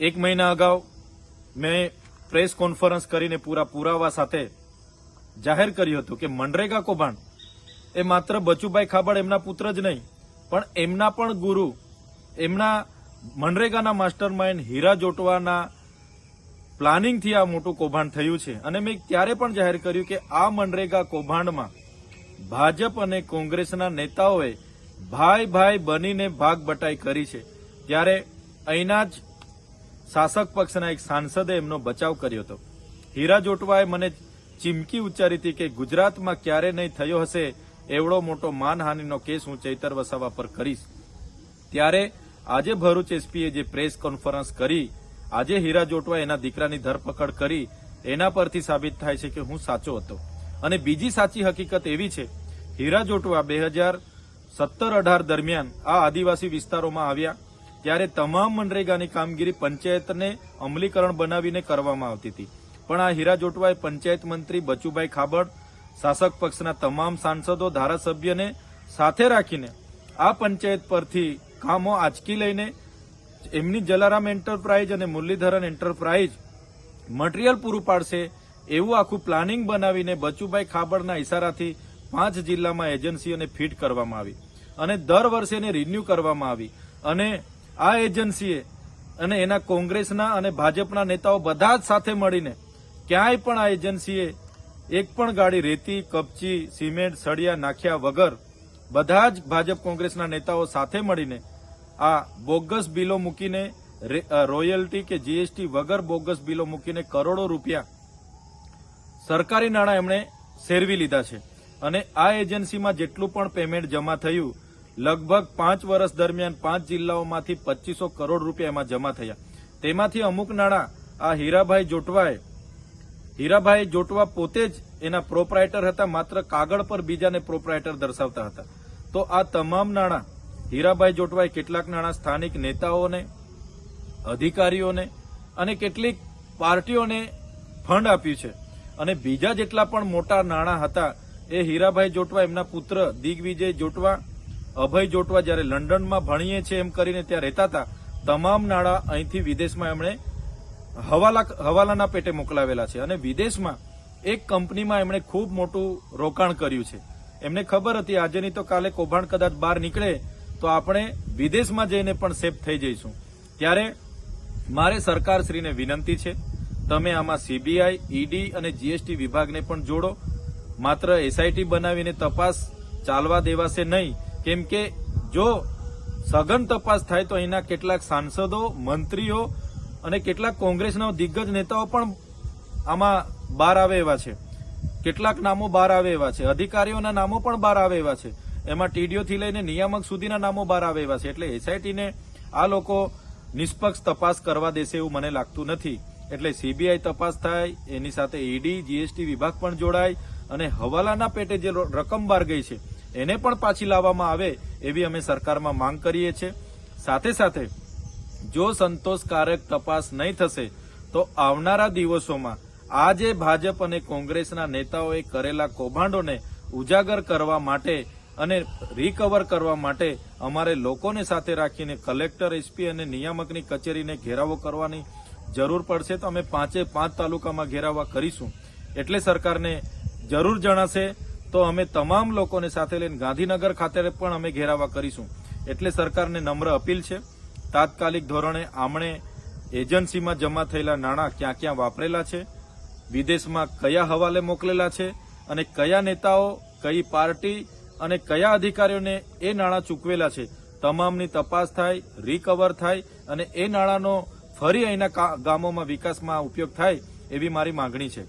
એક મહિના અગાઉ મેં પ્રેસ કોન્ફરન્સ કરીને પૂરા પુરાવા સાથે જાહેર કર્યું હતું કે મનરેગા કૌભાંડ એ માત્ર બચુભાઈ ખાબડ એમના પુત્ર જ નહીં પણ એમના પણ ગુરુ, એમના મનરેગાના માસ્ટર માઇન્ડ હીરા જોટવાના પ્લાનિંગથી આ મોટું કૌભાંડ થયું છે. અને મેં ત્યારે પણ જાહેર કર્યું કે આ મનરેગા કૌભાંડમાં ભાજપ અને કોંગ્રેસના નેતાઓએ ભાઈ ભાઈ બનીને ભાગ બટાઈ કરી છે. ત્યારે અહીંના જ શાસક પક્ષના એક સાંસદે એમનો બચાવ કર્યો હતો. હીરા જોટવાએ મને ચીમકી ઉચ્ચારી હતી કે ગુજરાતમાં ક્યારે નહીં થયો હશે એવડો મોટો માનહાનિનો કેસ હું ચૈતર વસાવા પર કરીશ. ત્યારે આજે ભરૂચ એસપીએ જે પ્રેસ કોન્ફરન્સ કરી, આજે હીરા જોટવા એના દીકરાની ધરપકડ કરી, એના પરથી સાબિત થાય છે કે હું સાચો હતો. અને બીજી સાચી હકીકત એવી છે, હીરા જોટવા 2017-18 દરમિયાન આ આદિવાસી વિસ્તારોમાં આવ્યા ત્યારે તમામ મનરેગાની કામગીરી પંચાયતને અમલીકરણ બનાવીને કરવામાં આવતી હતી. પણ આ હીરા જોટવાએ પંચાયત મંત્રી બચુભાઈ ખાબડ, શાસક પક્ષના તમામ સાંસદો, ધારાસભ્યને સાથે રાખીને આ પંચાયત પરથી કામો આંચકી લઈને એમની જલારામ એન્ટરપ્રાઇઝ અને મુરલીધરન એન્ટરપ્રાઇઝ મટીરીયલ પૂરું પાડશે એવું આખું પ્લાનિંગ બનાવીને બચુભાઈ ખાબડના ઇશારાથી 5 જિલ્લામાં એજન્સીઓને ફીટ કરવામાં આવી અને દર વર્ષે એને રિન્યુ કરવામાં આવી. અને આ એજન્સીએ અને એના કોંગ્રેસના અને ભાજપના નેતાઓ બધા જ સાથે મળીને ક્યાંય પણ આ એજન્સીએ એક પણ ગાડી રેતી, કપચી, સિમેન્ટ, સળિયા નાખ્યા વગર બધા જ ભાજપ કોંગ્રેસના નેતાઓ સાથે મળીને આ બોગસ બિલો મૂકીને રોયલ્ટી કે જીએસટી વગર બોગસ બિલો મૂકીને કરોડો રૂપિયા સરકારી નાણાં એમણે સેરવી લીધા છે. અને આ એજન્સીમાં જેટલું પણ પેમેન્ટ જમા થયું, લગભગ 5 વર્ષ દરમિયાન 5 જિલ્લાઓમાંથી 2500 કરોડ રૂપિયા એમાં જમા થયા. તેમાંથી અમુક નાણાં આ હીરાભાઈ જોટવા પોતે જ એના પ્રોપ્રાઇટર હતા, માત્ર કાગળ પર બીજાને પ્રોપ્રાઇટર દર્શાવતા હતા. તો આ તમામ નાણાં હીરાભાઈ જોટવાએ કેટલાક નાણાં સ્થાનિક નેતાઓને, અધિકારીઓને અને કેટલીક પાર્ટીઓને ફંડ આપ્યું છે. અને બીજા જેટલા પણ મોટા નાણાં હતા એ હીરાભાઈ જોટવા, એમના પુત્ર દિગ્વિજય જોટવા, અભય જોટવા જ્યારે લંડનમાં ભણીએ છે એમ કરીને ત્યાં રહેતા હતા, તમામ નાણાં અહીંથી વિદેશમાં એમણે હવાલાના પેટે મોકલાવેલા છે. અને વિદેશમાં એક કંપનીમાં એમણે ખૂબ મોટું રોકાણ કર્યું છે. એમને ખબર હતી આજે નહીં તો કાલે કૌભાંડ કદાચ બહાર નીકળે તો આપણે વિદેશમાં જઈને પણ સેફ થઈ જઈશું. ત્યારે મારે સરકારશ્રીને વિનંતી છે, તમે આમાં સીબીઆઈ, ઈડી અને જીએસટી વિભાગને પણ જોડો. માત્ર એસઆઈટી બનાવીને તપાસ ચાલવા દેવાશે નહીં, કેમ કે જો સઘન તપાસ થાય તો અહીંના કેટલાક સાંસદો, મંત્રીઓ અને કેટલાક કોંગ્રેસના દિગ્ગજ નેતાઓ પણ આમાં બહાર આવે એવા છે. કેટલાક નામો બહાર આવે એવા છે, અધિકારીઓના નામો પણ બહાર આવે એવા છે. એમાં ટીડીઓથી લઈને નિયામક સુધીના નામો બહાર આવે એવા છે. એટલે એસઆઈટીને આ લોકો નિષ્પક્ષ તપાસ કરવા દેશે એવું મને લાગતું નથી. એટલે સીબીઆઈ તપાસ થાય, એની સાથે ઈડી, જીએસટી વિભાગ પણ જોડાય અને હવાલાના પેટે જે રકમ બહાર ગઈ છે એને પણ પાછી લાવવામાં આવે એવી અમે સરકારમાં માંગ કરીએ છીએ. સાથે સાથે જો સંતોષકારક તપાસ નહીં થશે તો આવનારા દિવસોમાં આ જે ભાજપ અને કોંગ્રેસના નેતાઓએ કરેલા કૌભાંડોને ઉજાગર કરવા માટે અને રિકવર કરવા માટે અમારે લોકોને સાથે રાખીને કલેક્ટર, એસપી અને નિયામકની કચેરીને ઘેરાવો કરવાની જરૂર પડશે. તો અમે 5 તાલુકામાં ઘેરાવા કરીશું. એટલે સરકારને જરૂર જણાશે તો અમે તમામ લોકોને સાથે લઈને ગાંધીનગર ખાતે પણ અમે ઘેરાવા કરીશું. એટલે સરકારને નમ્ર અપીલ છે, તાત્કાલિક ધોરણે આમણે એજન્સીમાં જમા થયેલા નાણાં ક્યાં ક્યાં વાપરેલા છે, વિદેશમાં કયા હવાલે મોકલેલા છે અને કયા નેતાઓ, કઈ પાર્ટી અને કયા અધિકારીઓને એ નાણાં ચૂકવેલા છે, તમામની તપાસ થાય, રિકવર થાય અને એ નાણાંનો ફરી અહીંના ગામોમાં વિકાસમાં ઉપયોગ થાય એવી મારી માંગણી છે.